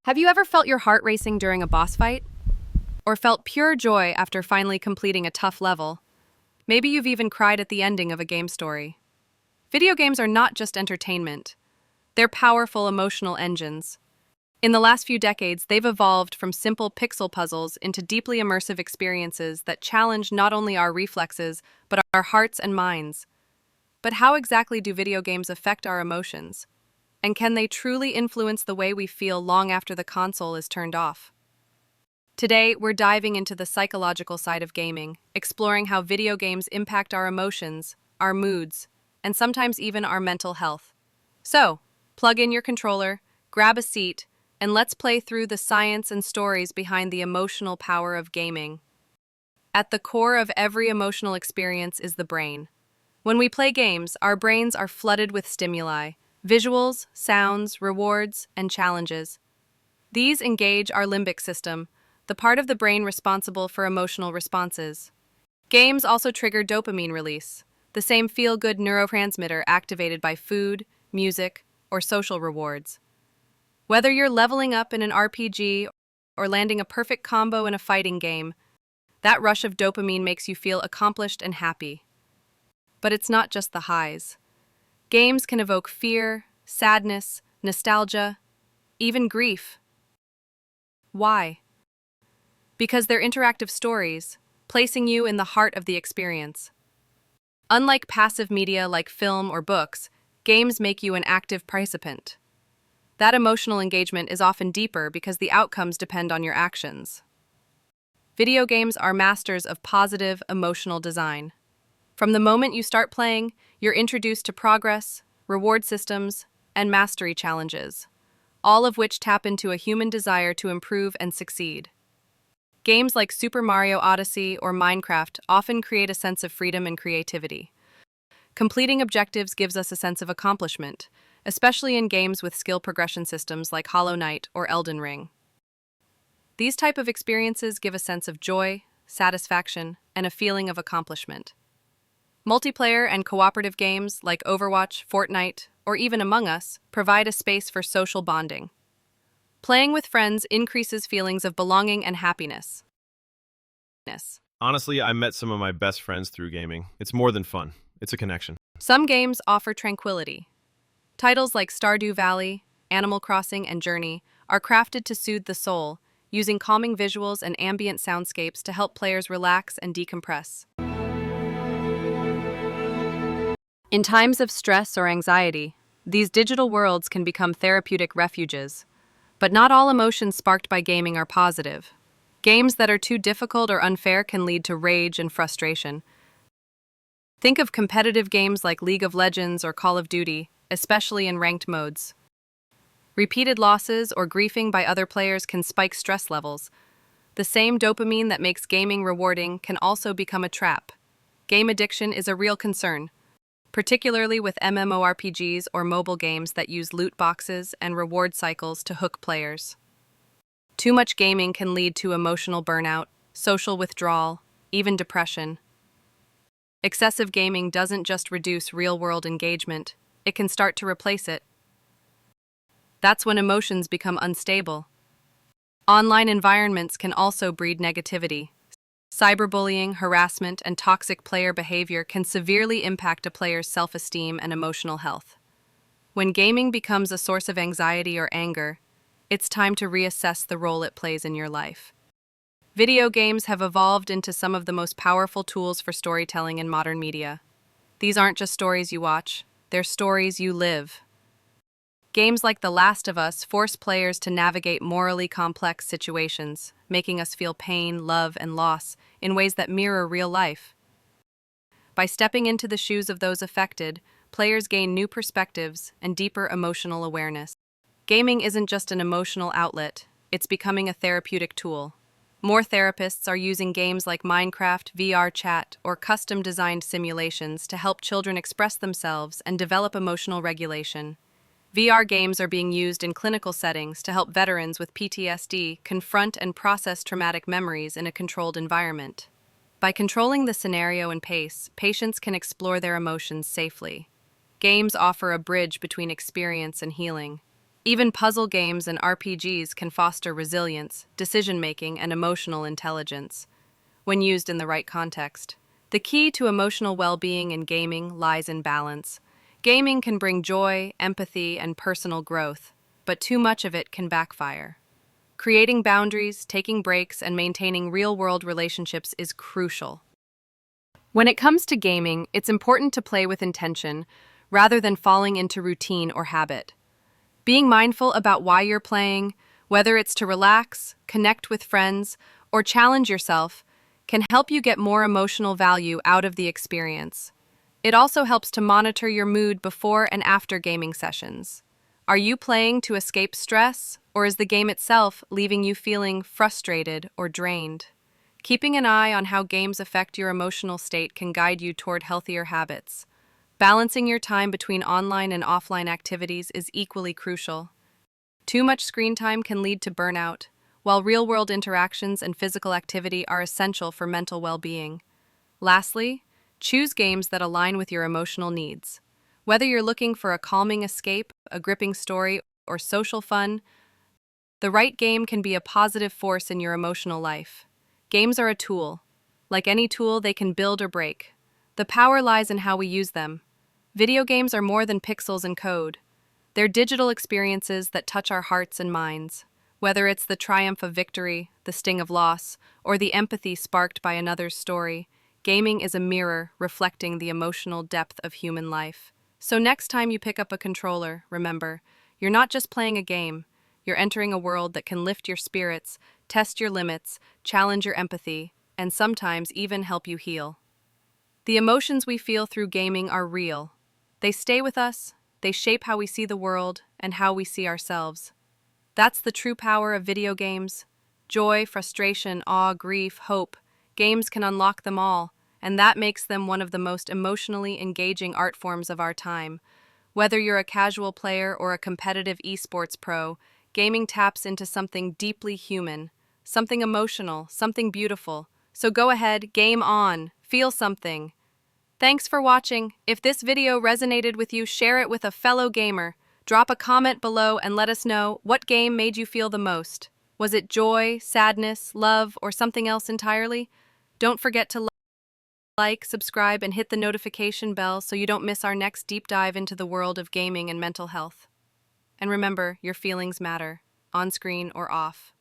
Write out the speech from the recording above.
Have you ever felt your heart racing during a boss fight? Or felt pure joy after finally completing a tough level? Maybe you've even cried at the ending of a game story. Video games are not just entertainment, they're powerful emotional engines. In the last few decades, they've evolved from simple pixel puzzles into deeply immersive experiences that challenge not only our reflexes, but our hearts and minds. But how exactly do video games affect our emotions? And can they truly influence the way we feel long after the console is turned off? Today, we're diving into the psychological side of gaming, exploring how video games impact our emotions, our moods, and sometimes even our mental health. So, plug in your controller, grab a seat, and let's play through the science and stories behind the emotional power of gaming. At the core of every emotional experience is the brain. When we play games, our brains are flooded with stimuli, visuals, sounds, rewards, and challenges. These engage our limbic system, the part of the brain responsible for emotional responses. Games also trigger dopamine release, the same feel-good neurotransmitter activated by food, music, or social rewards. Whether you're leveling up in an RPG or landing a perfect combo in a fighting game, that rush of dopamine makes you feel accomplished and happy. But it's not just the highs. Games can evoke fear, sadness, nostalgia, even grief. Why? Because they're interactive stories, placing you in the heart of the experience. Unlike passive media like film or books, games make you an active participant. That emotional engagement is often deeper because the outcomes depend on your actions. Video games are masters of positive emotional design. From the moment you start playing, you're introduced to progress, reward systems, and mastery challenges, all of which tap into a human desire to improve and succeed. Games like Super Mario Odyssey or Minecraft often create a sense of freedom and creativity. Completing objectives gives us a sense of accomplishment, especially in games with skill progression systems like Hollow Knight or Elden Ring. These type of experiences give a sense of joy, satisfaction, and a feeling of accomplishment. Multiplayer and cooperative games like Overwatch, Fortnite, or even Among Us provide a space for social bonding. Playing with friends increases feelings of belonging and happiness. Honestly, I met some of my best friends through gaming. It's more than fun. It's a connection. Some games offer tranquility. Titles like Stardew Valley, Animal Crossing, and Journey are crafted to soothe the soul, using calming visuals and ambient soundscapes to help players relax and decompress. In times of stress or anxiety, these digital worlds can become therapeutic refuges. But not all emotions sparked by gaming are positive. Games that are too difficult or unfair can lead to rage and frustration. Think of competitive games like League of Legends or Call of Duty, especially in ranked modes. Repeated losses or griefing by other players can spike stress levels. The same dopamine that makes gaming rewarding can also become a trap. Game addiction is a real concern, particularly with MMORPGs or mobile games that use loot boxes and reward cycles to hook players. Too much gaming can lead to emotional burnout, social withdrawal, even depression. Excessive gaming doesn't just reduce real-world engagement, it can start to replace it. That's when emotions become unstable. Online environments can also breed negativity. Cyberbullying, harassment, and toxic player behavior can severely impact a player's self-esteem and emotional health. When gaming becomes a source of anxiety or anger, it's time to reassess the role it plays in your life. Video games have evolved into some of the most powerful tools for storytelling in modern media. These aren't just stories you watch, they're stories you live. Games like The Last of Us force players to navigate morally complex situations, making us feel pain, love, and loss in ways that mirror real life. By stepping into the shoes of those affected, players gain new perspectives and deeper emotional awareness. Gaming isn't just an emotional outlet, it's becoming a therapeutic tool. More therapists are using games like Minecraft, VR chat, or custom-designed simulations to help children express themselves and develop emotional regulation. VR games are being used in clinical settings to help veterans with PTSD confront and process traumatic memories in a controlled environment. By controlling the scenario and pace, patients can explore their emotions safely. Games offer a bridge between experience and healing. Even puzzle games and RPGs can foster resilience, decision-making, and emotional intelligence when used in the right context. The key to emotional well-being in gaming lies in balance. Gaming can bring joy, empathy, and personal growth, but too much of it can backfire. Creating boundaries, taking breaks, and maintaining real-world relationships is crucial. When it comes to gaming, it's important to play with intention rather than falling into routine or habit. Being mindful about why you're playing, whether it's to relax, connect with friends, or challenge yourself, can help you get more emotional value out of the experience. It also helps to monitor your mood before and after gaming sessions. Are you playing to escape stress, or is the game itself leaving you feeling frustrated or drained? Keeping an eye on how games affect your emotional state can guide you toward healthier habits. Balancing your time between online and offline activities is equally crucial. Too much screen time can lead to burnout, while real-world interactions and physical activity are essential for mental well-being. Lastly, choose games that align with your emotional needs. Whether you're looking for a calming escape, a gripping story, or social fun, the right game can be a positive force in your emotional life. Games are a tool. Like any tool, they can build or break. The power lies in how we use them. Video games are more than pixels and code. They're digital experiences that touch our hearts and minds. Whether it's the triumph of victory, the sting of loss, or the empathy sparked by another's story, gaming is a mirror reflecting the emotional depth of human life. So next time you pick up a controller, remember, you're not just playing a game. You're entering a world that can lift your spirits, test your limits, challenge your empathy, and sometimes even help you heal. The emotions we feel through gaming are real. They stay with us, they shape how we see the world and how we see ourselves. That's the true power of video games. Joy, frustration, awe, grief, hope. Games can unlock them all, and that makes them one of the most emotionally engaging art forms of our time. Whether you're a casual player or a competitive esports pro, gaming taps into something deeply human, something emotional, something beautiful. So go ahead, game on, feel something. Thanks for watching. If this video resonated with you, share it with a fellow gamer. Drop a comment below and let us know what game made you feel the most. Was it joy, sadness, love, or something else entirely? Don't forget to like, subscribe, and hit the notification bell so you don't miss our next deep dive into the world of gaming and mental health. And remember, your feelings matter, on screen or off.